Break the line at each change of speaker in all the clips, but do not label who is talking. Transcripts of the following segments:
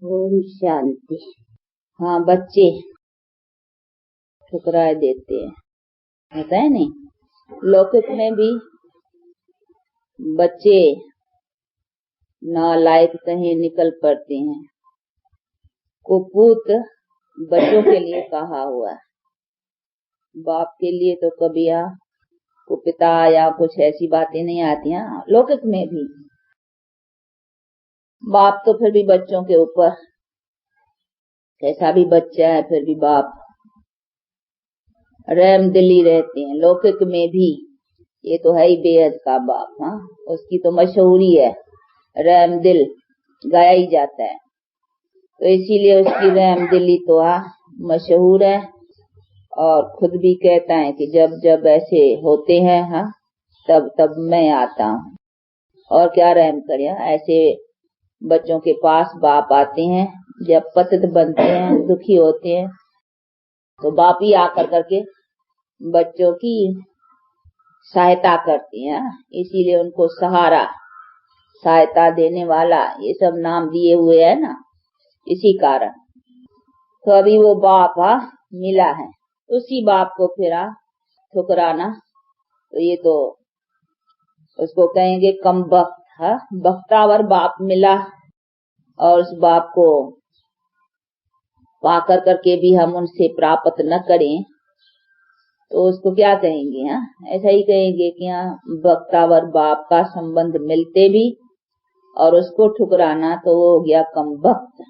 ओम शांति। हाँ, बच्चे ठुकरा देते हैं, होता है नहीं। लौकिक में भी बच्चे नालायक कहीं निकल पड़ते हैं। कुपूत बच्चों के लिए कहा हुआ है, बाप के लिए तो कभी कुपिता या कुछ ऐसी बातें नहीं आती हैं। लौकिक में भी बाप तो फिर भी बच्चों के ऊपर, कैसा भी बच्चा है फिर भी बाप रहम दिली रहते हैं। लौकिक में भी ये तो है ही बेहद का बाप। हाँ, उसकी तो मशहूरी है, रहम दिल गाया ही जाता है, तो इसीलिए उसकी रहम दिली तो मशहूर है। और खुद भी कहता है कि जब जब ऐसे होते हैं तब तब मैं आता हूँ। और क्या रहम करे, ऐसे बच्चों के पास बाप आते हैं जब पतित बनते हैं, दुखी होते हैं, तो बाप ही आकर करके बच्चों की सहायता करते हैं। इसीलिए उनको सहारा, सहायता देने वाला, ये सब नाम दिए हुए है ना, इसी कारण। तो अभी वो बाप मिला है, उसी बाप को फिर ठुकराना, तो ये तो उसको कहेंगे कम वक्त। बख्तावर बाप मिला और उस बाप को पाकर करके भी हम उनसे प्राप्त न करें तो उसको क्या कहेंगे? ऐसा ही कहेंगे कि बख्तावर बाप का संबंध मिलते भी और उसको ठुकराना तो वो हो गया कम वक्त।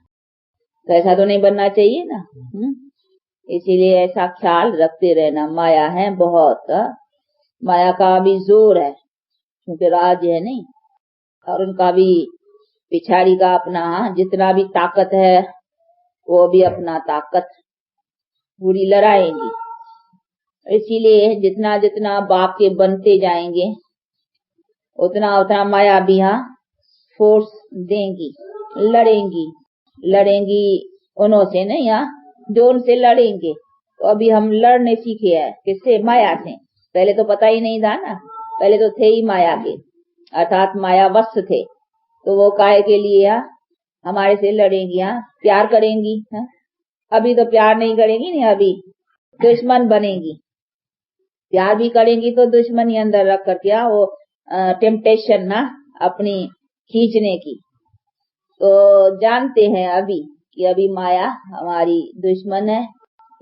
तो ऐसा तो नहीं बनना चाहिए ना। इसीलिए ऐसा ख्याल रखते रहना। माया है बहुत, माया का भी जोर है क्योंकि राज है नहीं, और उनका भी पिछाड़ी का अपना जितना भी ताकत है वो भी अपना ताकत पूरी लड़ाएंगी। इसीलिए जितना जितना बाप के बनते जाएंगे उतना उतना माया भी फोर्स देंगी, लड़ेंगी उन्हों से नहीं, जो उनसे लड़ेंगे। तो अभी हम लड़ने सीखे हैं किससे? माया से। पहले तो पता ही नहीं था ना, पहले तो थे ही माया के, अर्थात माया वश थे। तो वो काहे के लिए हमारे से लड़ेंगी, प्यार करेंगी। अभी तो प्यार नहीं करेंगी, नहीं अभी दुश्मन बनेगी। प्यार भी करेंगी तो दुश्मनी अंदर रख करके वो टेम्पटेशन ना अपनी खींचने की। तो जानते हैं अभी कि अभी माया हमारी दुश्मन है,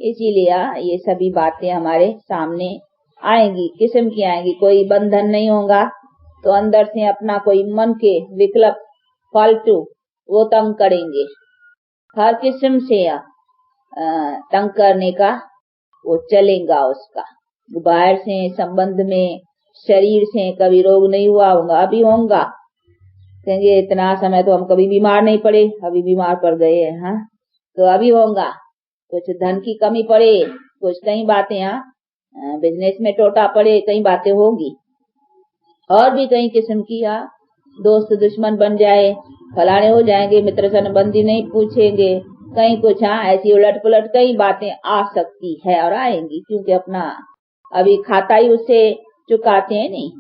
इसीलिए ये सभी बातें हमारे सामने आएंगी। किस्म की आएंगी, कोई बंधन नहीं होगा तो अंदर से अपना कोई मन के विकल्प फालतू वो तंग करेंगे। हर किस्म से तंग करने का वो चलेगा उसका। बाहर से संबंध में शरीर से कभी रोग नहीं हुआ होगा, अभी होगा। कहेंगे इतना समय तो हम कभी बीमार नहीं पड़े, अभी बीमार पड़ गए हैं। तो अभी होगा। कुछ धन की कमी पड़े, कुछ कई बातें बिजनेस में टोटा पड़े, कई बातें होगी। और भी कई किस्म की दोस्त दुश्मन बन जाए, फलाने हो जाएंगे, मित्र संबंधी नहीं पूछेंगे, कहीं कुछ ऐसी उलट पुलट कई बातें आ सकती है और आएंगी। क्योंकि अपना अभी खाता ही उससे चुकाते हैं, नहीं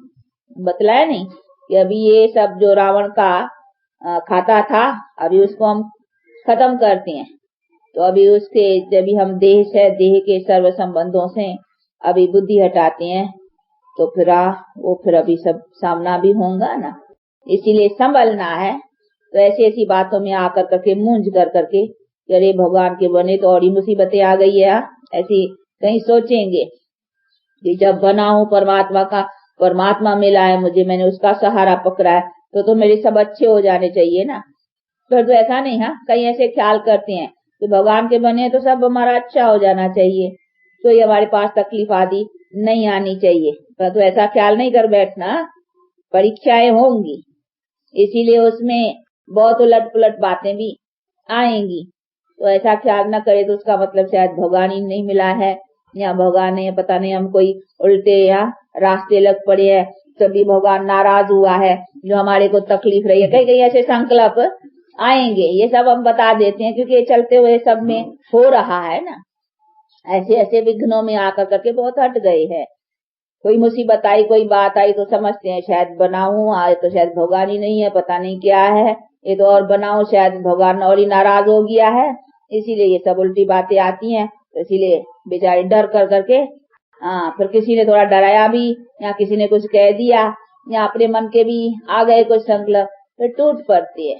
बतलाया नहीं कि अभी ये सब जो रावण का खाता था अभी उसको हम खत्म करते हैं। तो अभी उसके जब हम देह से, देह के सर्व संबंधों से अभी बुद्धि हटाते हैं तो फिर वो फिर अभी सब सामना भी होगा ना। इसीलिए संभलना है। तो ऐसी ऐसी बातों में आकर करके मूंझ कर करके अरे भगवान के बने तो और ही मुसीबतें आ गई है, ऐसी कहीं सोचेंगे कि जब बना हूँ परमात्मा का, परमात्मा मिला है मुझे, मैंने उसका सहारा पकड़ा है, तो मेरे सब अच्छे हो जाने चाहिए ना। फिर तो ऐसा नहीं कहीं ऐसे ख्याल करते हैं कि भगवान के बने तो सब हमारा अच्छा हो जाना चाहिए, तो ये हमारे पास तकलीफ आदि नहीं आनी चाहिए। पर तो ऐसा ख्याल नहीं कर बैठना, परीक्षाएं होंगी, इसीलिए उसमें बहुत उलट पुलट बातें भी आएंगी। तो ऐसा ख्याल न करे तो उसका मतलब शायद भगवान ही नहीं मिला है, या भगवान ने पता नहीं हम कोई उल्टे रास्ते लग पड़े हैं, तभी भगवान नाराज हुआ है, जो हमारे को तकलीफ रही है। कई कई ऐसे संकल्प आएंगे, ये सब हम बता देते हैं क्योंकि चलते हुए सब में हो रहा है ना। ऐसे ऐसे विघ्नों में आकर करके बहुत हट गए हैं। कोई मुसीबत आई, कोई बात आई तो समझते हैं शायद बनाऊं आए तो शायद भगवान ही नहीं है, पता नहीं क्या है, ये तो और बनाओ, शायद भगवान और ही नाराज हो गया है, इसीलिए ये सब उल्टी बातें आती हैं। तो इसीलिए बेचारे डर कर करके, फिर किसी ने थोड़ा डराया भी, या किसी ने कुछ कह दिया, या अपने मन के भी आ गए कुछ संकल्प, फिर टूट पड़ती है।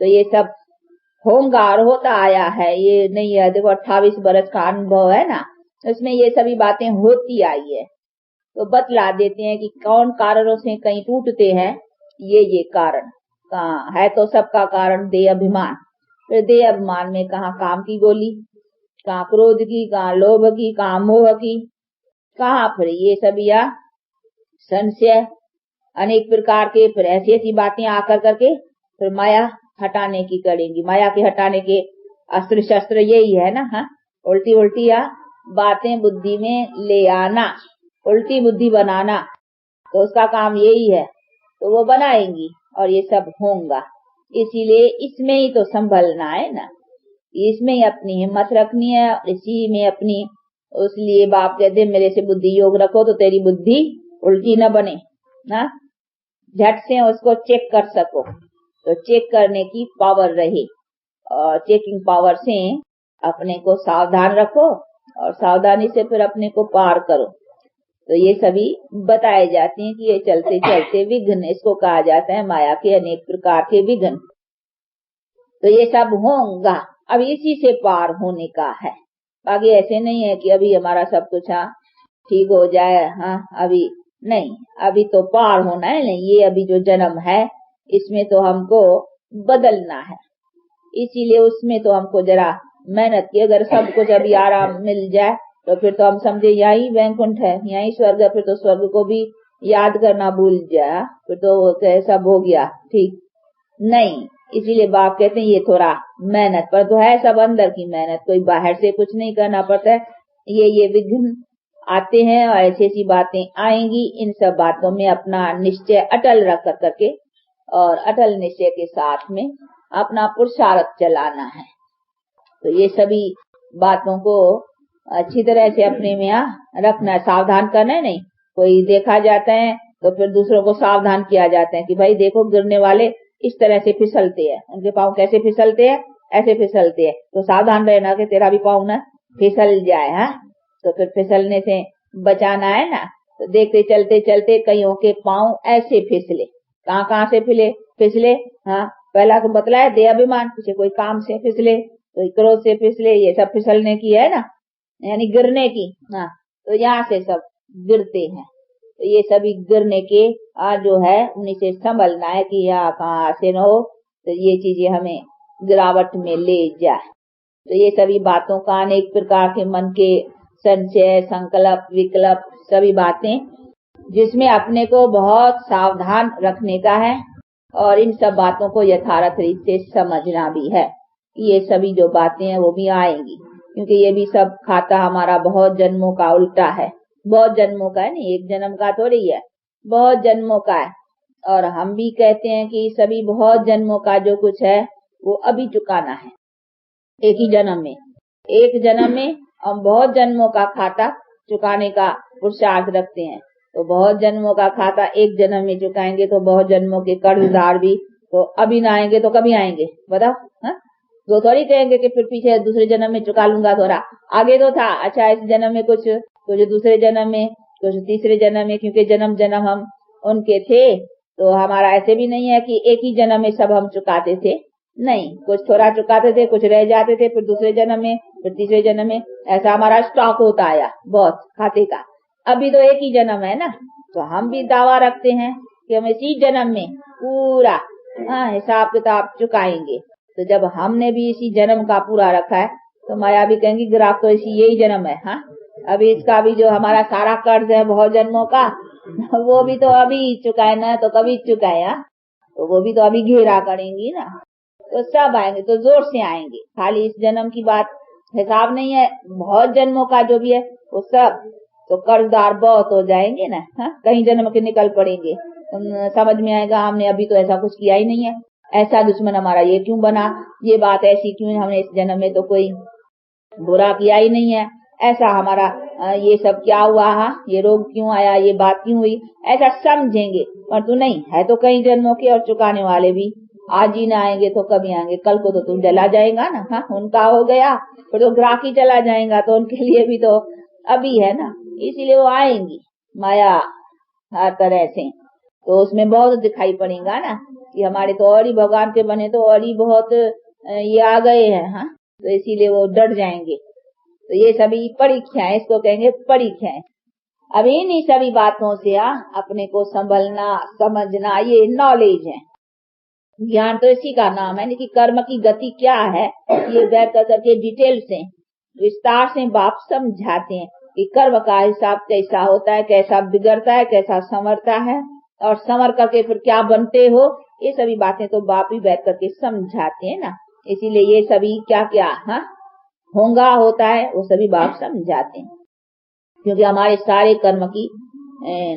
तो ये सब होगा और होता आया है, ये नहीं है। देखो 28 बरस का अनुभव है ना, उसमें ये सभी बातें होती आई है। तो बतला देते हैं कि कौन कारणों से कहीं टूटते हैं, ये कारण कहाँ है। तो सबका कारण देह अभिमान। फिर देह अभिमान में कहाँ काम की गोली, कहाँ क्रोध की, कहाँ लोभ की, कहाँ मोह की, कहाँ फिर ये सब या संशय, अनेक प्रकार के फिर ऐसी ऐसी बातें आकर करके फिर माया हटाने की करेंगी। माया के हटाने के अस्त्र शस्त्र यही है ना। हाँ, उल्टी उल्टी या बातें बुद्धि में ले आना, उल्टी बुद्धि बनाना, तो उसका काम यही है। तो वो बनाएंगी और ये सब होगा। इसीलिए इसमें ही तो संभलना है ना, इसमें ही अपनी हिम्मत रखनी है, इसी में अपनी। उसलिए बाप कहते मेरे से बुद्धि योग रखो तो तेरी बुद्धि उल्टी न बने ना, झट से उसको चेक कर सको। तो चेक करने की पावर रहे, और चेकिंग पावर से अपने को सावधान रखो, और सावधानी से फिर अपने को पार करो। तो ये सभी बताए जाते हैं कि ये चलते चलते विघ्न, इसको कहा जाता है माया के अनेक प्रकार के विघ्न। तो ये सब होगा, अब इसी से पार होने का है। बाकी ऐसे नहीं है कि अभी हमारा सब कुछ ठीक हो जाए, अभी नहीं, अभी तो पार होना है। नहीं, ये अभी जो जन्म है इसमें तो हमको बदलना है, इसीलिए उसमें तो हमको जरा मेहनत की। अगर सब कुछ अभी आराम मिल जाए तो फिर तो हम समझे यही वैकुंठ है, यही स्वर्ग है, फिर तो स्वर्ग को भी याद करना भूल जाए, फिर तो सब हो गया ठीक नहीं। इसीलिए बाप कहते हैं ये थोड़ा मेहनत पर तो है, सब अंदर की मेहनत, कोई बाहर से कुछ नहीं करना पड़ता है। ये विघ्न आते हैं और ऐसी ऐसी बातें आएंगी, इन सब बातों में अपना निश्चय अटल रख करके, और अटल निश्चय के साथ में अपना पुरुषार्थ चलाना है। तो ये सभी बातों को अच्छी तरह से अपने में रखना, सावधान करना है। नहीं, कोई देखा जाता है तो फिर दूसरों को सावधान किया जाता है कि भाई देखो गिरने वाले इस तरह से फिसलते हैं, उनके पाँव कैसे फिसलते हैं, ऐसे फिसलते हैं, तो सावधान रहना कि तेरा भी पाँव न फिसल जाए। हाँ, तो फिर फिसलने से बचाना है ना। तो देखते चलते चलते कईयों के पाँव ऐसे फिसले, कहाँ से फिसले। हाँ, पहला तो बतलाया देह अभिमान, पीछे कोई काम से फिसले, कोई क्रोध से फिसले, ये सब फिसलने की है ना, यानी गिरने की। हाँ, तो यहाँ से सब गिरते हैं। तो ये सभी गिरने के जो है उन्हीं से संभलना है कि यहाँ कहाँ से न हो, तो ये चीजें हमें गिरावट में ले जाए। तो ये सभी बातों का अनेक प्रकार के मन के संशय, संकल्प, विकल्प, सभी बातें जिसमें अपने को बहुत सावधान रखने का है, और इन सब बातों को यथार्थ रीत से समझना भी है। ये सभी जो बातें हैं वो भी आएंगी, क्योंकि ये भी सब खाता हमारा बहुत जन्मों का उल्टा है। बहुत जन्मों का है, नहीं एक जन्म का थोड़ी है, बहुत जन्मों का है। और हम भी कहते हैं कि सभी बहुत जन्मों का जो कुछ है वो अभी चुकाना है, एक ही जन्म में। एक जन्म में हम बहुत जन्मों का खाता चुकाने का पुरुषार्थ रखते हैं। तो बहुत जन्मों का खाता एक जन्म में चुकाएंगे तो बहुत जन्मों के कर्जदार भी तो अभी ना आएंगे तो कभी आएंगे बताओ। तो थोड़ी कहेंगे कि फिर पीछे दूसरे जन्म में चुका लूंगा, थोड़ा आगे तो था, अच्छा इस जन्म में कुछ दूसरे जन्म में, कुछ तीसरे जन्म में, क्योंकि जन्म जन्म हम उनके थे। तो हमारा ऐसे भी नहीं है कि एक ही जन्म में सब हम चुकाते थे, नहीं, कुछ थोड़ा चुकाते थे, कुछ रह जाते थे, फिर दूसरे जन्म में, फिर तीसरे जन्म में, ऐसा हमारा स्टॉक होता आया बहुत खाते का। अभी तो एक ही जन्म है ना, तो हम भी दावा रखते हैं कि हम इसी जन्म में पूरा हिसाब किताब चुकाएंगे। तो जब हमने भी इसी जन्म का पूरा रखा है तो माया भी कहेंगी ग्राहक तो इसी यही जन्म है। हाँ, अभी इसका भी जो हमारा सारा कर्ज है बहुत जन्मों का वो भी तो अभी चुकाए ना, तो कभी चुकाए, तो वो भी तो अभी घेरा करेंगी ना। तो सब आएंगे, तो जोर से आएंगे, खाली इस जन्म की बात हिसाब नहीं है, बहुत जन्मों का जो भी है वो सब तो कर्जदार बहुत हो जाएंगे ना। कहीं जन्म के निकल पड़ेंगे, समझ में आएगा हमने अभी तो ऐसा कुछ किया ही नहीं है, ऐसा दुश्मन हमारा ये क्यों बना, ये बात ऐसी क्यों, हमने इस जन्म में तो कोई बुरा किया ही नहीं है, ऐसा हमारा ये सब क्या हुआ, ये रोग क्यों आया, ये बात क्यों हुई, ऐसा समझेंगे। पर तू नहीं है तो कई जन्मों के और चुकाने वाले भी आज ही ना आएंगे तो कभी आएंगे, कल को तो तू चला जाएगा ना। हाँ, उनका हो गया फिर तो ग्राहक ही चला जाएगा, तो उनके लिए भी तो अभी है ना, इसीलिए वो आएंगी माया हर तरह से। तो उसमें बहुत दिखाई पड़ेगा ना कि हमारे तो और ही भगवान के बने तो और ही बहुत ये आ गए हैं। हाँ, तो इसीलिए वो डर जाएंगे। तो ये सभी परीक्षाएं, इसको कहेंगे परीक्षाएं। अब इन्हीं सभी बातों से अपने को संभलना समझना, ये नॉलेज है। ज्ञान तो इसी का नाम है कि कर्म की गति क्या है, ये बैठ करके डिटेल से विस्तार से बाप समझाते हैं कि कर्म का हिसाब कैसा होता है, कैसा बिगड़ता है, कैसा संवरता है, और संवर करके फिर क्या बनते हो। ये सभी बातें तो बाप ही बैठ करके समझाते हैं ना। इसीलिए ये सभी क्या क्या होगा होता है वो सभी बाप समझाते हैं, क्योंकि हमारे सारे कर्म की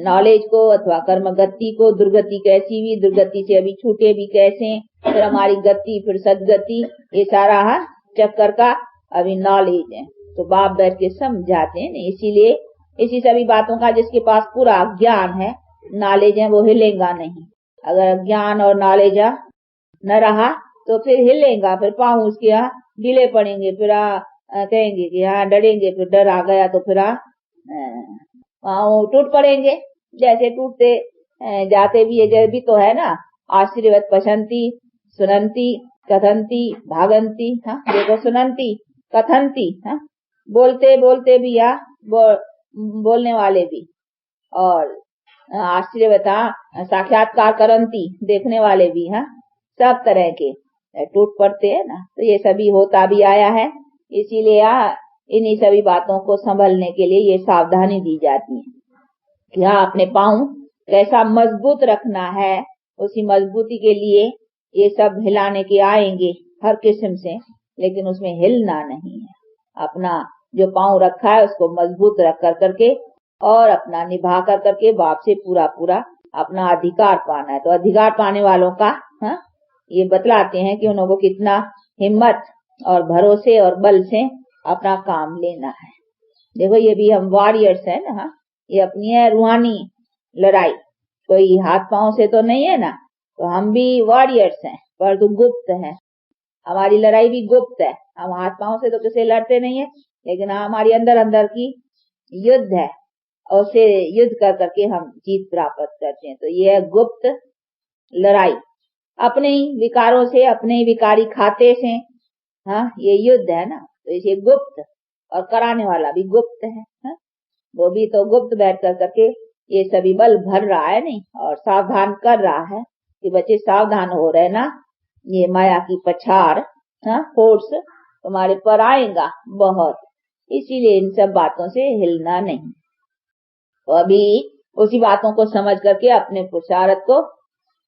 नॉलेज को अथवा कर्म गति को, दुर्गति कैसी हुई, दुर्गति से अभी छूटे भी कैसे, फिर हमारी गति, फिर सदगति, ये सारा चक्कर का अभी नॉलेज है। तो बाप बैठ के समझाते हैं। इसीलिए इसी सभी बातों का जिसके पास पूरा ज्ञान है, नॉलेज है, वो हिलेगा नहीं। अगर ज्ञान और नॉलेज न रहा तो फिर हिलेगा, फिर पाँव उसके ढीले पड़ेंगे, फिर कहेंगे कि डरेंगे, फिर डर आ गया तो फिर पाँव टूट पड़ेंगे। जैसे टूटते जाते भी ये भी तो है ना, आशीर्वाद पशंती सुनंती कथंती भागंती। हाँ, देखो सुनंती कथंती, हाँ, बोलते बोलते भी बोलने वाले भी, और आशीर्वाद साक्षात्कार करंती, देखने वाले भी। हाँ, सब तरह के टूट पड़ते हैं ना। तो ये सभी होता भी आया है। इसीलिए इन्हीं सभी बातों को संभलने के लिए ये सावधानी दी जाती है कि अपने पाँव कैसा मजबूत रखना है। उसी मजबूती के लिए ये सब हिलाने के आएंगे हर किस्म से, लेकिन उसमें हिलना नहीं है। अपना जो पाँव रखा है उसको मजबूत रख कर करके और अपना निभा कर करके बाप से पूरा पूरा अपना अधिकार पाना है। तो अधिकार पाने वालों का ये बतलाते हैं कि उनको कितना हिम्मत और भरोसे और बल से अपना काम लेना है। देखो ये भी हम वॉरियर्स है ना। ये अपनी है रूहानी लड़ाई, कोई हाथ पांव से तो नहीं है ना। तो हम भी वॉरियर्स हैं, पर तो गुप्त है। हमारी लड़ाई भी गुप्त है। हम हाथ पांव से तो किसी लड़ते नहीं है, लेकिन हमारी अंदर अंदर की युद्ध है, और उसे युद्ध कर करके हम जीत प्राप्त करते हैं। तो ये है गुप्त लड़ाई, अपने ही विकारों से, अपने ही विकारी खाते से। हाँ, ये युद्ध है ना। तो इसे गुप्त, और कराने वाला भी गुप्त है। वो भी तो गुप्त बैठ कर करके ये सभी बल भर रहा है नहीं, और सावधान कर रहा है कि बच्चे सावधान हो रहे ना, ये माया की पछाड़ फोर्स तुम्हारे पर आएगा बहुत। इसीलिए इन सब बातों से हिलना नहीं। तो अभी उसी बातों को समझ करके अपने पुरुषार्थ को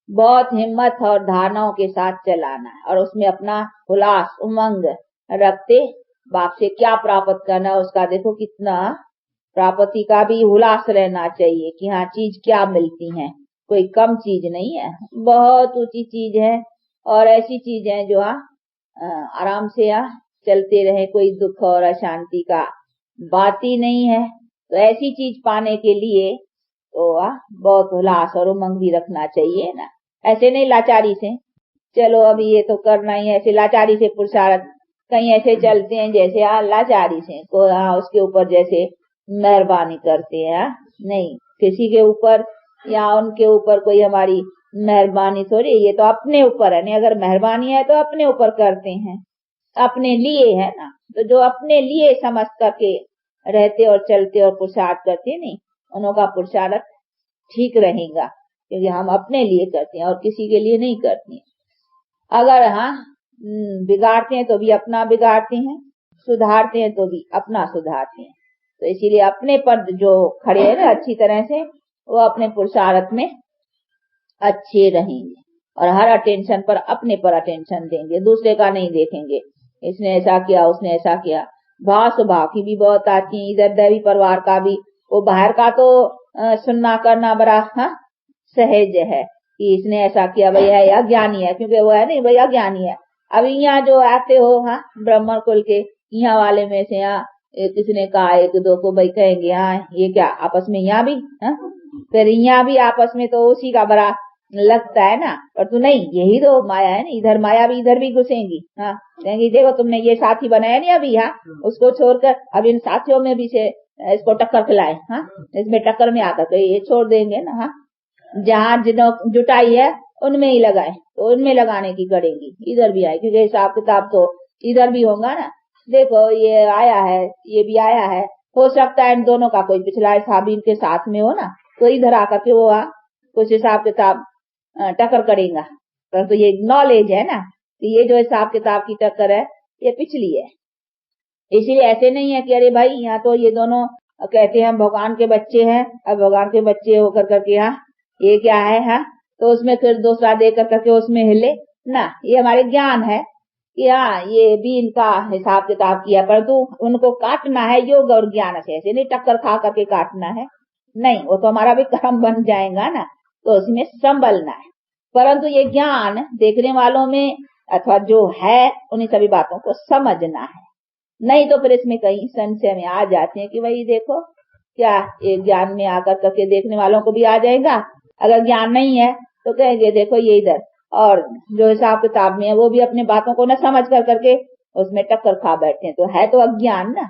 बहुत हिम्मत और धारणाओं के साथ चलाना है, और उसमें अपना उल्लास उमंग रखते बाप से क्या प्राप्त करना उसका देखो कितना प्राप्ति का भी उल्लास रहना चाहिए कि हाँ चीज क्या मिलती है, कोई कम चीज नहीं है, बहुत ऊंची चीज है। और ऐसी चीज है जो आराम से चलते रहे, कोई दुख और अशांति का बात ही नहीं है। तो ऐसी चीज पाने के लिए तो बहुत उल्लास और उमंग भी रखना चाहिए ना। ऐसे नहीं लाचारी से, चलो अभी ये तो करना ही है, ऐसे लाचारी से पुरुषार्थ कहीं ऐसे चलते हैं जैसे लाचारी से को उसके ऊपर जैसे मेहरबानी करते हैं। नहीं, किसी के ऊपर या उनके ऊपर कोई हमारी मेहरबानी थोड़ी, ये तो अपने ऊपर है। नहीं, अगर मेहरबानी है तो अपने ऊपर करते हैं, अपने लिए है ना। तो जो अपने लिए समझ करके रहते और चलते और पुरुषार्थ करते, नहीं उनका पुरुषार्थ ठीक रहेगा, क्योंकि हम अपने लिए करते हैं और किसी के लिए नहीं करते हैं। अगर बिगाड़ते हैं तो भी अपना बिगाड़ते हैं, सुधारते हैं तो भी अपना सुधारते हैं। तो इसीलिए अपने पर जो खड़े हैं ना अच्छी तरह से, वो अपने पुरुषार्थ में अच्छे रहेंगे, और हर अटेंशन पर अपने पर अटेंशन देंगे, दूसरे का नहीं देखेंगे इसने ऐसा किया उसने ऐसा किया। भाव स्वभाव की भी बहुत आती है इधर, दैवी परिवार का भी। वो बाहर का तो सुनना करना बड़ा सहज है कि इसने ऐसा किया, भैया या ज्ञानी है, क्योंकि वो है नहीं भैया ज्ञानी है। अब यहाँ जो आते हो ब्राह्मण कुल के यहाँ वाले में से किसने कहा एक दो को भाई कहेंगे ये क्या आपस में यहाँ भी फिर यहाँ भी आपस में तो उसी का बड़ा लगता है ना, पर तू नहीं, यही तो माया है ना, इधर माया भी इधर भी घुसेंगी। हाँ, कहेंगी देखो तुमने ये साथी बनाया नहीं अभी, हाँ उसको छोड़कर अब इन साथियों में भी से इसको टक्कर खिलाए, हाँ इसमें टक्कर में आकर के ये छोड़ देंगे ना। हाँ, जहाँ जुटाई है उनमें ही लगाए, तो उनमें लगाने की करेंगी, इधर भी आए, क्योंकि हिसाब किताब तो इधर भी होगा ना। देखो ये आया है, ये भी आया है, हो सकता है इन दोनों का कोई पिछला हिसाब इनके साथ में हो ना, तो इधर आकर के वो कुछ हिसाब किताब टक्कर करेगा। परंतु ये नॉलेज है ना, कि ये जो हिसाब किताब की टक्कर है ये पिछली है। इसीलिए ऐसे नहीं है कि अरे भाई यहाँ तो ये दोनों कहते हैं भगवान के बच्चे हैं, अब भगवान के बच्चे होकर करके यहाँ ये क्या है, हाँ तो उसमें फिर दूसरा दे कर करके उसमें हिले ना। ये हमारे ज्ञान है कि हाँ ये भी इनका हिसाब किताब किया, परंतु उनको काटना है योग और ज्ञान से, ऐसे नहीं टक्कर खा करके काटना है, नहीं वो तो हमारा भी कर्म बन जाएगा ना, तो उसमें संभलना है। परंतु ये ज्ञान देखने वालों में अथवा जो है उन्हीं सभी बातों को समझना है, नहीं तो फिर इसमें कहीं संशय में आ जाते हैं कि भाई देखो क्या ये ज्ञान में आकर करके देखने वालों को भी आ जाएगा। अगर ज्ञान नहीं है तो कहेंगे देखो ये इधर, और जो हिसाब किताब में है वो भी अपनी बातों को न समझ कर करके उसमें टक्कर खा बैठे हैं, तो है तो अज्ञान ना।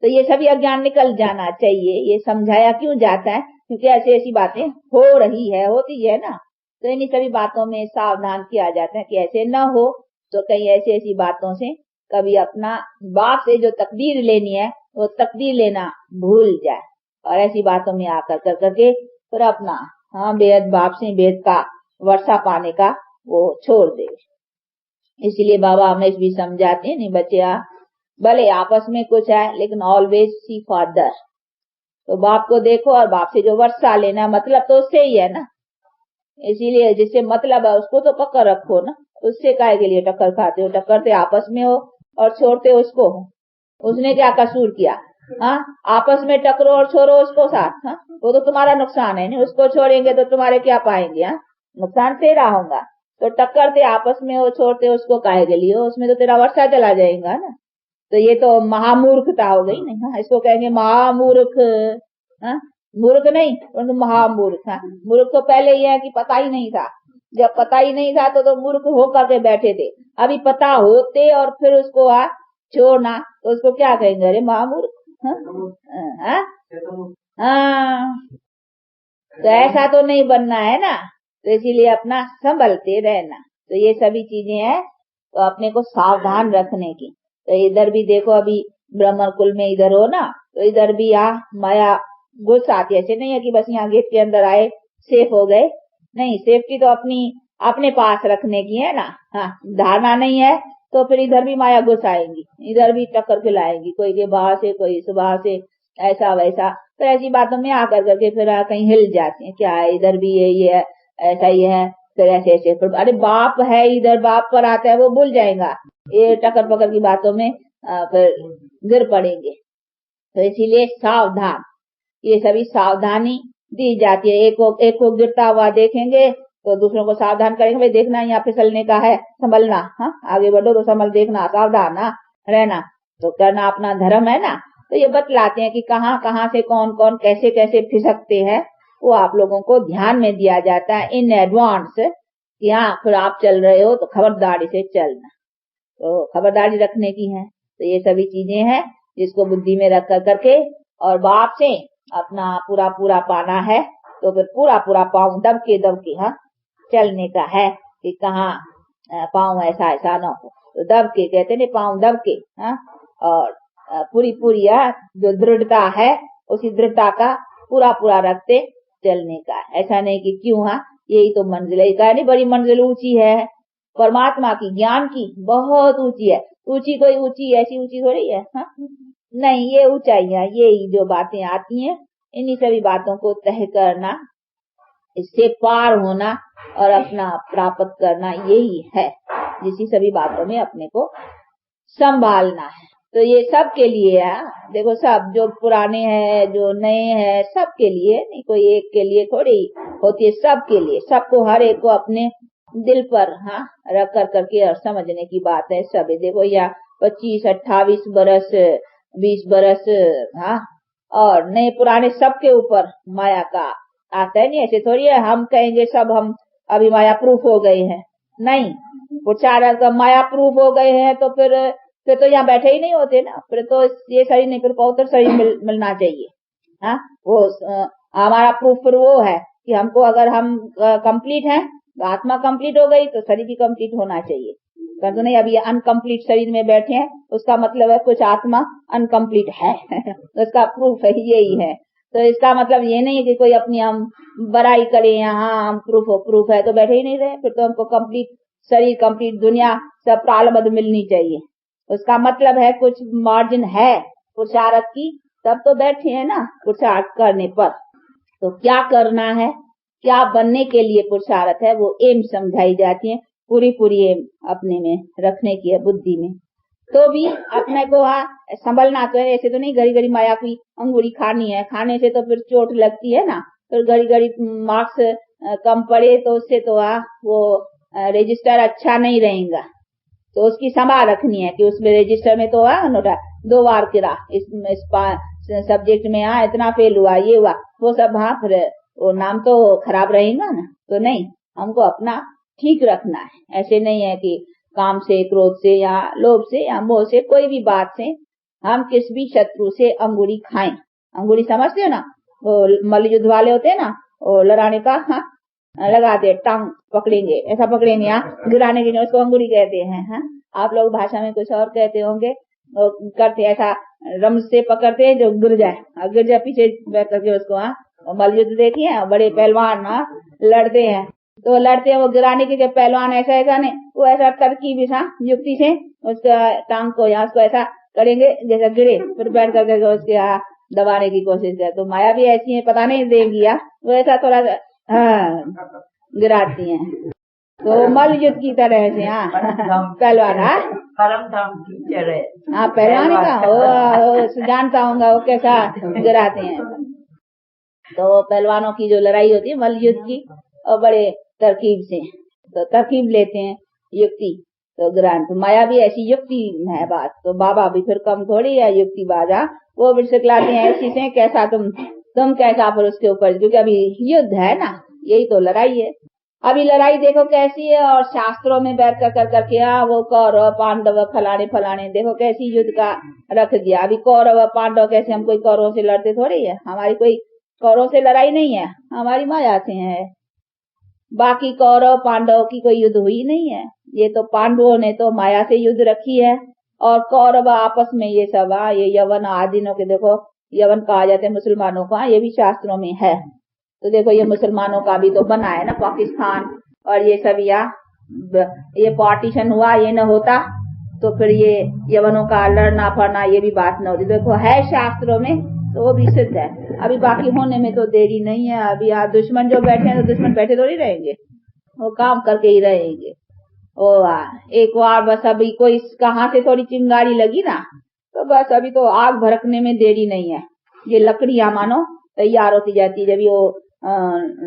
तो ये सभी अज्ञान निकल जाना चाहिए। ये समझाया क्यों जाता है, क्योंकि ऐसी ऐसी बातें हो रही है, होती है ना, तो इन्हीं सभी बातों में सावधान किया जाता है कि ऐसे न हो, तो कहीं ऐसी ऐसी बातों से कभी अपना बाप से जो तकदीर लेनी है वो तकदीर लेना भूल जाए, और ऐसी बातों में आकर कर करके फिर अपना हाँ बेहद बाप से बेहद का वर्षा पाने का वो छोड़ दे। इसलिए बाबा हमें भी समझाते हैं, नहीं बच्चे भले आपस में कुछ है लेकिन ऑलवेज सी फादर, तो बाप को देखो और बाप से जो वर्षा लेना, मतलब तो उससे ही है ना। इसीलिए जिससे मतलब है उसको तो पकड़ रखो ना, उससे काहे के लिए टक्कर खाते हो, टक्कर तो आपस में हो और छोड़ते हो उसको। उसने क्या कसूर किया, हाँ आपस में टकरो और छोड़ो उसको साथ, हाँ वो तो तुम्हारा नुकसान है नहीं, उसको छोड़ेंगे तो तुम्हारे क्या पाएंगे, हाँ नुकसान तेरा होगा। तो टक्कर ते आपस में हो, छोड़ते उसको काहे के लिए, उसमें तो तेरा वर्षा चला जाएगा ना। तो ये तो महामूर्खता हो गई नहीं, हाँ इसको कहेंगे महामूर्ख, हाँ मूर्ख नहीं परंतु महामूर्ख। हाँ मूर्ख तो पहले ही है कि पता ही नहीं था, जब पता ही नहीं था तो मूर्ख होकर के बैठे थे, अभी पता होते और फिर उसको छोड़ना तो उसको क्या कहेंगे, अरे महामूर्ख। हाँ तो ऐसा तो नहीं बनना है ना, तो इसीलिए अपना संभलते रहना। तो ये सभी चीजें हैं तो अपने को सावधान रखने की। तो इधर भी देखो अभी ब्राह्मण कुल में इधर हो ना, तो इधर भी माया घुस आती है। ऐसे नहीं है कि बस यहाँ गेट के अंदर आए सेफ हो गए, नहीं सेफ्टी तो अपनी अपने पास रखने की है ना। हाँ धारणा नहीं है तो फिर इधर भी माया घुस आएंगी, इधर भी टक्कर खिलाएंगी, कोई के बाहर से कोई सुबह से ऐसा वैसा, तो ऐसी बातों में आकर करके फिर कहीं हिल जाती है, क्या है इधर भी ये है ऐसा ही है, फिर ऐसे ऐसे अरे बाप है इधर, बाप पर आता है वो भूल जाएगा, ये टक्कर पकड़ की बातों में फिर गिर पड़ेंगे। तो इसीलिए सावधान, ये सभी सावधानी दी जाती है। एक को गिरता हुआ देखेंगे तो दूसरों को सावधान करेंगे, भाई देखना यहाँ फिसलने का है, संभलना, हाँ आगे बढ़ो तो संभल, देखना सावधान रहना, तो करना अपना धर्म है ना। तो ये बतलाते हैं कि कहाँ कहाँ से कौन कौन कैसे कैसे फिसकते हैं, वो आप लोगों को ध्यान में दिया जाता है इन एडवांस, कि हाँ फिर आप चल रहे हो तो खबरदारी से चलना, तो खबरदारी रखने की है। तो ये सभी चीजें हैं जिसको बुद्धि में रख कर करके और बाप से अपना पूरा पूरा पाना है, तो फिर पूरा पूरा पाँव दब के हाँ चलने का है, कि कहाँ पाँव ऐसा ऐसा न हो, तो दब के कहते नहीं, पाँव दब के हाँ, और पूरी पूरी जो दृढ़ता है उसी दृढ़ता का पूरा पूरा रखते चलने का। ऐसा नहीं कि क्यों यही तो मंजिल है, कहा नहीं बड़ी मंजिल ऊंची है परमात्मा की, ज्ञान की बहुत ऊंची है, ऊंची कोई ऊंची ऐसी ऊंची हो रही है, हाँ नहीं, ये ऊंचाइयां यही जो बातें आती हैं इन्हीं सभी बातों को तय करना, इससे पार होना और अपना प्राप्त करना, यही है जिसी सभी बातों में अपने को संभालना है। तो ये सब के लिए है, देखो सब जो पुराने हैं जो नए हैं सबके लिए, नहीं कोई एक के लिए थोड़ी होती है, सबके लिए, सबको हर एक को अपने दिल पर रख कर करके और समझने की बात है। सब देखो या 25, 28 बरस 20 बरस और नए पुराने सबके ऊपर माया का आता है, नहीं ऐसे थोड़ी है हम कहेंगे सब हम अभी माया प्रूफ हो गए हैं। नहीं, पुरुषार्थ का माया प्रूफ हो गए हैं तो फिर तो यहाँ बैठे ही नहीं होते ना। फिर तो ये शरीर नहीं, फिर पवित्र शरीर मिलना चाहिए। हाँ, वो हमारा प्रूफ फिर वो है कि हमको अगर हम कंप्लीट हैं तो आत्मा कंप्लीट हो गई तो शरीर भी कंप्लीट होना चाहिए। परंतु नहीं, अभी अनकंप्लीट शरीर में बैठे हैं, उसका मतलब है कुछ आत्मा अनकंप्लीट है। उसका प्रूफ है यही है। तो इसका मतलब ये नहीं है कि कोई अपनी हम बड़ाई करें, यहाँ हम प्रूफ है तो बैठे ही नहीं रहे। फिर तो हमको कंप्लीट शरीर, कंप्लीट दुनिया, सब प्रालब्ध मिलनी चाहिए। उसका मतलब है कुछ मार्जिन है पुरुषार्थ की, तब तो बैठे हैं ना पुरुषार्थ करने पर। तो क्या करना है, क्या बनने के लिए पुरुषार्थ है, वो एम समझाई जाती है। पूरी एम अपने में रखने की है, बुद्धि में। तो भी अपने को संभलना तो है। ऐसे तो नहीं घड़ी माया की अंगूरी खानी है, खाने से तो फिर चोट लगती है ना। फिर घड़ी मार्क्स कम पड़े तो उससे तो वो रजिस्टर अच्छा नहीं रहेगा। तो उसकी संभाल रखनी है कि उसमें रजिस्टर में तो 2 बार गिरा, इस सब्जेक्ट में इतना फेल हुआ, ये हुआ, वो सब फिर वो नाम तो खराब रहेगा ना। तो नहीं, हमको अपना ठीक रखना है। ऐसे नहीं है कि काम से, क्रोध से या लोभ से या मोह से, कोई भी बात से हम किस भी शत्रु से अंगूरी खाएं। अंगूरी समझते हो ना, वो मल्ल युद्ध वाले होते हैं ना, वो लड़ाने का लगाते, टांग पकड़ेंगे, ऐसा पकड़ेंगे, गिराने के लिए उसको अंगूरी कहते हैं। आप लोग भाषा में कुछ और कहते होंगे। करते ऐसा रम से पकड़ते हैं जो गिर जाए पीछे बैठ करके उसको। मल्ल युद्ध देखिए, बड़े पहलवान लड़ते हैं, तो लड़ते हैं वो गिराने के पहलवान ऐसा नहीं, वो ऐसा तरकीब युक्ति से उसका टांग को यहाँ उसको ऐसा करेंगे जैसा गिरे, फिर बैठ करके उसके दबाने की कोशिश करे। तो माया भी ऐसी है, पता नहीं देगी वो ऐसा थोड़ा गिराती है। तो मल्ल युद्ध की तरह से पहलवान पहलवान का जानता हूँगा वो कैसा गिराते हैं। तो पहलवानों की जो लड़ाई होती है मल्ल युद्ध की, और बड़े तरकीब से तो तरकीब लेते हैं, युक्ति। तो ग्रांट माया भी ऐसी युक्ति है बात। तो बाबा भी फिर कम थोड़ी है युक्ति बाजा, वो भी सिखलाते हैं ऐसी से कैसा तुम कैसा फिर उसके ऊपर, क्योंकि अभी युद्ध है ना, यही तो लड़ाई है। अभी लड़ाई देखो कैसी है, और शास्त्रों में बैठ कर करके वो कौरव पांडव फलाने देखो कैसी युद्ध का रख दिया। अभी कौरव पांडव कैसे, हम कोई कौरवों से लड़ते थोड़ी है, हमारी कोई कौरवों से लड़ाई नहीं है, हमारी माया से है। बाकी कौरव पांडव की कोई युद्ध हुई नहीं है। ये तो पांडवों ने तो माया से युद्ध रखी है, और कौरव आपस में ये सब ये यवन आदिनों के, देखो यवन कहा जाता है मुसलमानों का, ये भी शास्त्रों में है। तो देखो ये मुसलमानों का भी तो बना है ना पाकिस्तान, और ये सब ये पार्टीशन हुआ, ये न होता तो फिर ये यवनों का लड़ना फड़ना ये भी बात न होती। देखो है शास्त्रों में, तो वो भी सिद्ध है। अभी बाकी होने में तो देरी नहीं है। अभी दुश्मन जो बैठे हैं तो दुश्मन बैठे थोड़ी रहेंगे, वो काम करके ही रहेंगे। एक बार बस अभी कोई कहाँ से थोड़ी चिंगारी लगी ना, तो बस अभी तो आग भड़कने में देरी नहीं है। ये लकड़ियां मानो तैयार होती जाती है। जब वो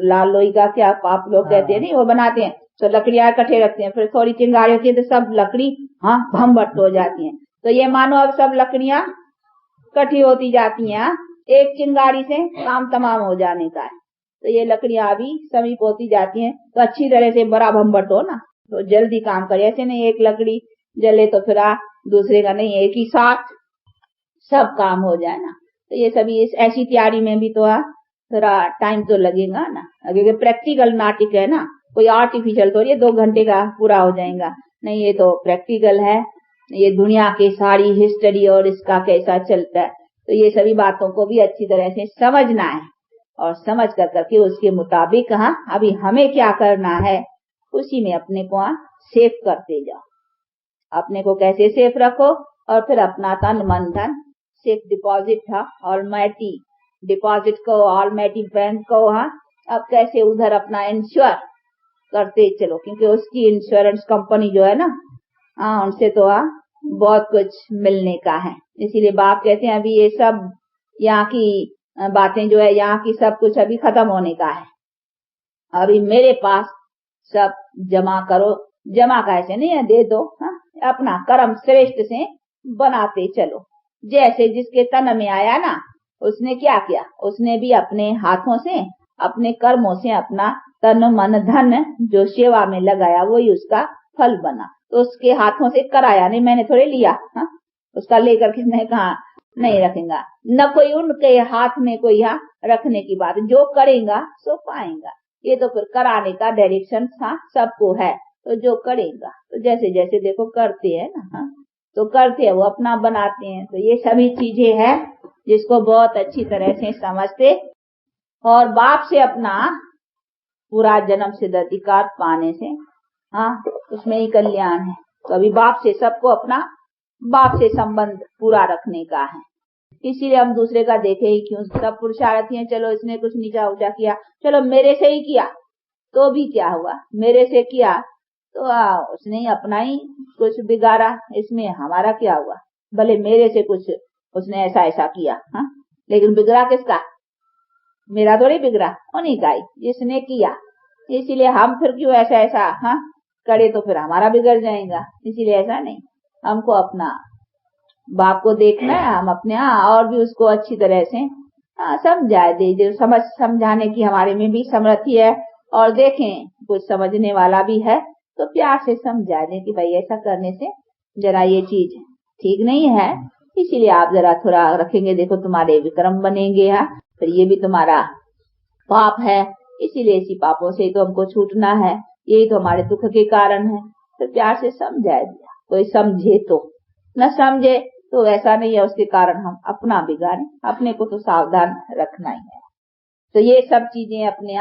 लाल लोई का क्या आप लोग कहते हैं नहीं, वो बनाते हैं, तो लकड़ियां इकट्ठे रखते हैं, फिर थोड़ी चिंगारी होती है तो सब लकड़ी भम्बट हो जाती है। तो ये मानो अब सब लकड़ियां इकट्ठी होती जाती हैं, एक चिंगारी से काम तमाम हो जाने का है। तो ये लकड़ियां अभी समीप होती जाती हैं, तो अच्छी तरह से बड़ा भम्बट हो ना, तो जल्दी काम करे। ऐसे नहीं एक लकड़ी जले तो फिर दूसरे का नहीं, एक ही साथ सब काम हो जाए ना। तो ये सभी ऐसी तैयारी में भी तो थोड़ा टाइम तो लगेगा ना, क्योंकि प्रैक्टिकल नाटक है ना, कोई आर्टिफिशियल तो ये 2 घंटे का पूरा हो जाएगा नहीं, ये तो प्रैक्टिकल है। ये दुनिया की सारी हिस्ट्री और इसका कैसा चलता है, तो ये सभी बातों को भी अच्छी तरह से समझना है, और समझ कर करके उसके मुताबिक अभी हमें क्या करना है, उसी में अपने को सेफ करते जाओ। अपने को कैसे सेफ रखो, और फिर अपना तन मन धन सेफ डिपॉजिट था ऑलमाइटी डिपॉजिट को, ऑलमाइटी बैंक को अब कैसे उधर अपना इंश्योर करते चलो, क्योंकि उसकी इंश्योरेंस कंपनी जो है ना, उनसे तो बहुत कुछ मिलने का है। इसीलिए बाप कहते हैं अभी ये सब यहाँ की बातें जो है, यहाँ की सब कुछ अभी खत्म होने का है। अभी मेरे पास सब जमा करो, जमा कैसे नहीं है, दे दो, अपना कर्म श्रेष्ठ से बनाते चलो। जैसे जिसके तन में आया ना, उसने क्या किया, उसने भी अपने हाथों से अपने कर्मों से अपना तन मन धन जो सेवा में लगाया वही उसका फल बना। तो उसके हाथों से कराया नहीं, मैंने थोड़े लिया, हाँ? उसका लेकर के मैं कहा नहीं रखेगा, न कोई उनके हाथ में कोई यहाँ रखने की बात, जो करेगा सो पाएगा। ये तो फिर कराने का डायरेक्शन सबको है, तो जो करेगा तो जैसे जैसे देखो करते हैं ना, हाँ? तो करते हैं वो अपना बनाते हैं। तो ये सभी चीजें हैं जिसको बहुत अच्छी तरह से समझते, और बाप से अपना पूरा जन्म सिद्ध अधिकार पाने से, हाँ, उसमें ही कल्याण है। तो अभी बाप से सबको अपना बाप से संबंध पूरा रखने का है, इसीलिए हम दूसरे का देखे ही क्यों। सब पुरुषार्थी हैं, चलो इसने कुछ नीचा ऊंचा किया, चलो मेरे से ही किया तो भी क्या हुआ, मेरे से किया तो उसने अपना ही कुछ बिगाड़ा, इसमें हमारा क्या हुआ। भले मेरे से कुछ उसने ऐसा ऐसा किया, हाँ, लेकिन बिगड़ा किसका, मेरा थोड़ी बिगड़ा, उन्हीं का ही जिसने किया। इसीलिए हम फिर क्यों ऐसा ऐसा, हाँ, करे तो फिर हमारा बिगड़ जाएगा। इसीलिए ऐसा नहीं, हमको अपना बाप को देखना है, हम अपने और भी उसको अच्छी तरह से समझाए दे, समझाने की हमारे में भी समर्थी है, और देखें कुछ समझने वाला भी है तो प्यार से समझा दें कि भाई ऐसा करने से जरा ये चीज ठीक नहीं है, इसीलिए आप जरा थोड़ा रखेंगे, देखो तुम्हारे विक्रम बनेंगे, फिर ये भी तुम्हारा पाप है, इसीलिए इसी पापों से तो हमको छूटना है, यही तो हमारे दुख के कारण है। तो प्यार से समझा दिया, कोई समझे तो, न समझे तो ऐसा नहीं है उसके कारण हम अपना बिगाड़े, अपने को तो सावधान रखना ही है। तो ये सब चीजें अपने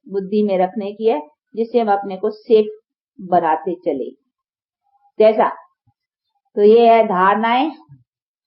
बुद्धि में रखने की है, जिससे हम अपने को सेफ बनाते चले। कैसा, तो ये है धारणाएं,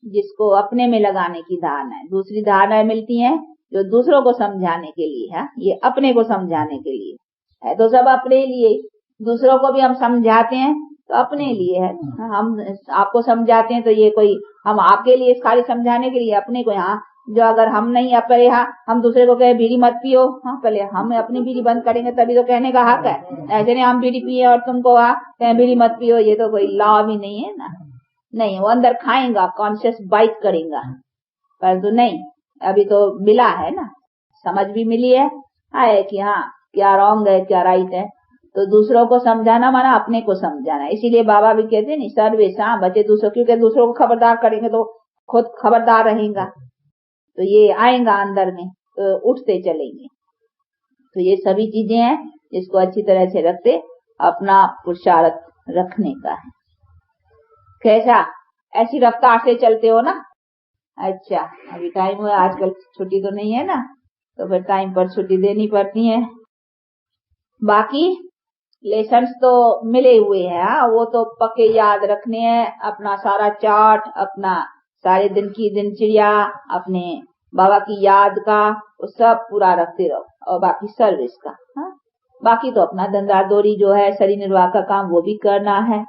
जिसको अपने में लगाने की धारणा है। दूसरी धारणाएं मिलती हैं जो दूसरों को समझाने के लिए है, ये अपने को समझाने के लिए है, तो सब अपने लिए। दूसरों को भी हम समझाते हैं तो अपने लिए है, हम आपको समझाते हैं तो ये कोई हम आपके लिए खाली समझाने के लिए, अपने को यहाँ जो अगर हम नहीं पहले हम दूसरे को कहे बीड़ी मत पियो, हाँ, पहले हम अपनी बीड़ी बंद करेंगे तभी तो कहने का हक है। ऐसे नहीं हम बीड़ी पिए और तुमको कहें बीड़ी मत पियो, ये तो कोई लॉ भी नहीं है ना। नहीं, वो अंदर खाएगा, कॉन्शियस बाइट करेगा, परंतु नहीं, अभी तो मिला है ना, समझ भी मिली है कि हाँ क्या रॉन्ग है क्या राइट है। तो दूसरों को समझाना माना अपने को समझाना। इसीलिए बाबा भी कहते हैं नहीं, सर्वेशा बचे दूसरों, क्योंकि दूसरों को खबरदार करेंगे तो खुद खबरदार रहेगा, तो ये आएगा अंदर में, तो उठते चलेंगे। तो ये सभी चीजें हैं जिसको अच्छी तरह से रखते अपना पुरुषार्थ रखने का है। कैसा, ऐसी रफ्तार से चलते हो ना। अच्छा, अभी टाइम हुआ, आजकल छुट्टी तो नहीं है ना, तो फिर टाइम पर छुट्टी देनी पड़ती है। बाकी लेसन्स तो मिले हुए हैं, वो तो पक्के याद रखने हैं। अपना सारा चार्ट, अपना सारे दिन की दिनचर्या, अपने बाबा की याद का, वो सब पूरा रखते रहो, और बाकी सर्विस का, हाँ, बाकी तो अपना धंधा दोरी जो है शरीर निर्वाह का काम वो भी करना है।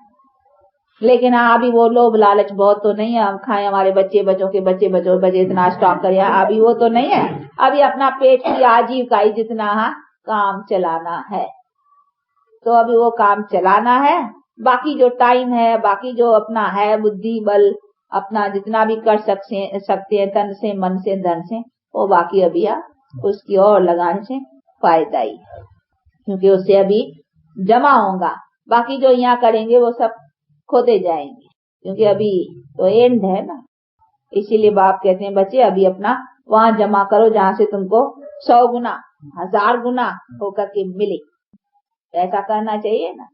लेकिन अभी वो लोभ लालच बहुत तो नहीं है, हम खाएं, हमारे बच्चों के बच्चे इतना स्टॉक करें, अभी वो तो नहीं है। अभी अपना पेट की आजीविका ही जितना काम चलाना है, तो अभी वो काम चलाना है। बाकी जो टाइम है, बाकी जो अपना है बुद्धि बल, अपना जितना भी कर सकते हैं तन से मन से धन से, वो बाकी अभी उसकी ओर लगाने से फायदा ही, क्योंकि उससे अभी जमा होगा। बाकी जो यहाँ करेंगे वो सब खोते जाएंगे, क्योंकि अभी तो एंड है ना। इसीलिए बाप कहते हैं बच्चे अभी अपना वहां जमा करो जहाँ से तुमको 100 गुना 1000 गुना होकर के मिले, ऐसा करना चाहिए ना।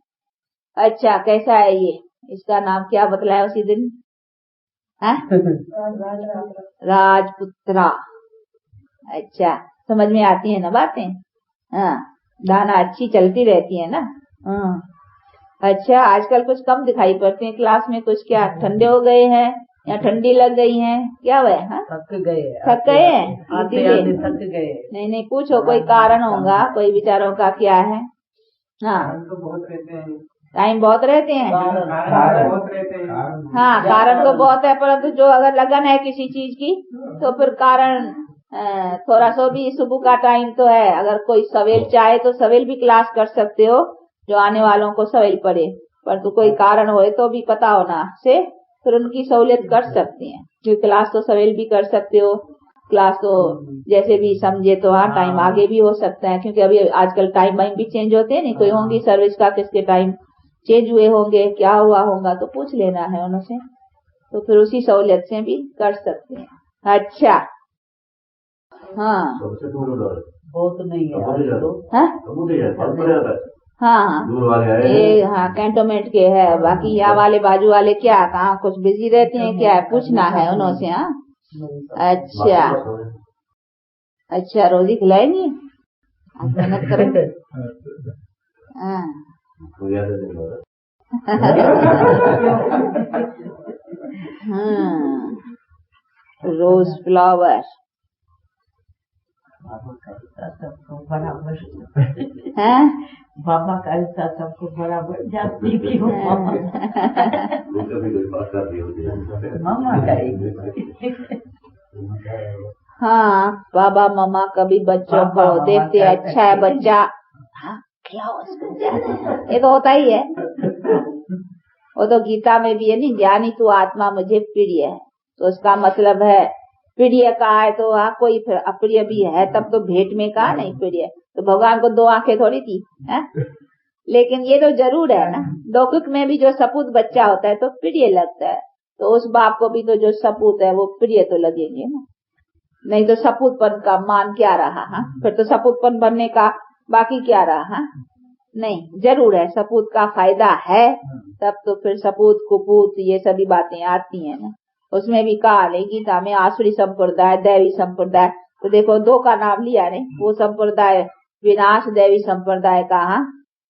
अच्छा, कैसा है ये, इसका नाम क्या बतलाया उसी दिन है? राजपुत्रा। अच्छा, समझ में आती है ना बातें, हाँ, दाना अच्छी चलती रहती है ना। हाँ, अच्छा, आजकल कुछ कम दिखाई पड़ते हैं क्लास में, कुछ क्या ठंडे हो गए हैं या ठंडी लग गई हैं, क्या हुआ है? थक गए हैं, थक गए। नहीं, पूछो, कोई कारण होगा, कोई विचारों का क्या है। हाँ, टाइम बहुत रहते हैं, हाँ, कारण तो बहुत है, परंतु जो अगर लगन है किसी चीज की तो फिर कारण थोड़ा सा भी। सुबह का टाइम तो है, अगर कोई सवेल चाहे तो सवेल भी क्लास कर सकते हो, जो आने वालों को सवेल पड़े, परंतु कोई कारण होए तो भी पता होना से फिर उनकी सहूलियत कर सकते हैं, जो क्लास तो सवेल भी कर सकते हो। क्लास तो जैसे भी समझे तो हाँ टाइम आगे भी हो सकता है, क्योंकि अभी आजकल टाइम वाइम भी चेंज होते हैं, नहीं कोई होंगी सर्विस का किसके टाइम चेंज हुए होंगे, क्या हुआ होगा तो पूछ लेना है उनसे, तो फिर उसी सहूलियत से भी कर सकते हैं। अच्छा हाँ
बहुत नहीं है
हाँ ये हाँ कैंटोनमेंट के है, बाकी यहाँ वाले बाजू वाले क्या कहाँ कुछ बिजी रहते हैं क्या है, पूछना है उनसे। हाँ अच्छा अच्छा रोजी खिलाएंगी, मेहनत करेंगे। हाँ रोज फ्लावर
सबको बराबर
है,
बाबा का हिस्सा सबको बराबर जाती क्यों मामा करेगी।
हाँ बाबा मामा कभी बच्चों को देखते अच्छा है बच्चा, हाँ खिलाओ उसको, ये तो होता ही है, वो तो गीता में भी है नहीं, ज्ञानी तू आत्मा मुझे प्रिय है, तो उसका मतलब है प्रिय कहा है तो हाँ कोई फिर अप्रिय भी है, तब तो भेंट में कहा नहीं प्रिय, तो भगवान को दो आंखें थोड़ी थी है? लेकिन ये तो जरूर है ना, लौकिक में भी जो सपूत बच्चा होता है तो प्रिय लगता है, तो उस बाप को भी तो जो सपूत है वो प्रिय तो लगेंगे ना, नहीं तो सपूतपन का मान क्या रहा। हाँ फिर तो सपूतपन बनने का बाकी क्या रहा। हाँ नहीं जरूर है, सपूत का फायदा है, तब तो फिर सपूत कुपूत ये सभी बातें आती हैं ना, उसमें भी कहा नहीं गीता में आसुरी संप्रदाय दैवी संप्रदाय, तो देखो दो का नाम लिया नहीं, वो संप्रदाय विनाश, दैवी संप्रदाय का हाँ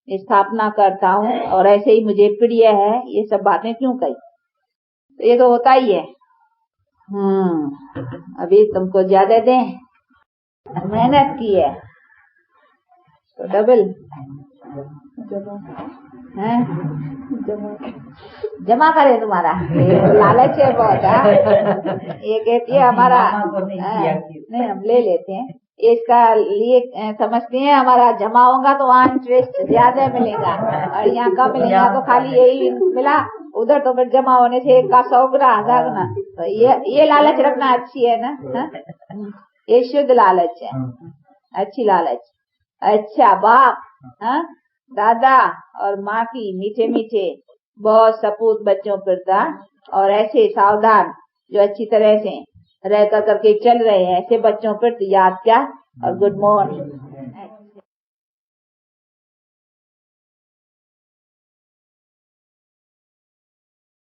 स्थापना करता हूँ और ऐसे ही मुझे प्रिय है, ये सब बातें क्यों कही, तो ये तो होता ही है। अभी तुमको ज्यादा दें, मेहनत की है तो डबल है, जमा करे तुम्हारा लालच है बहुत है। ये कहती है हमारा नहीं हम ले लेते हैं, इसका लिए समझते हैं हमारा जमा होगा तो वहाँ इंटरेस्ट ज्यादा मिलेगा, और यहाँ कम मिलेगा तो खाली यही मिला, उधर तो फिर जमा होने से 1 का 100 गुना 1000 गुना, तो ये लालच रखना अच्छी है ना। ये शुद्ध लालच है, अच्छी लालच। अच्छा बाप हाँ दादा और माँ की मीठे मीठे बहुत सपूत बच्चों प्रता, और ऐसे सावधान जो अच्छी तरह से रह कर करके चल रहे हैं, ऐसे बच्चों पर याद क्या और गुड मॉर्निंग।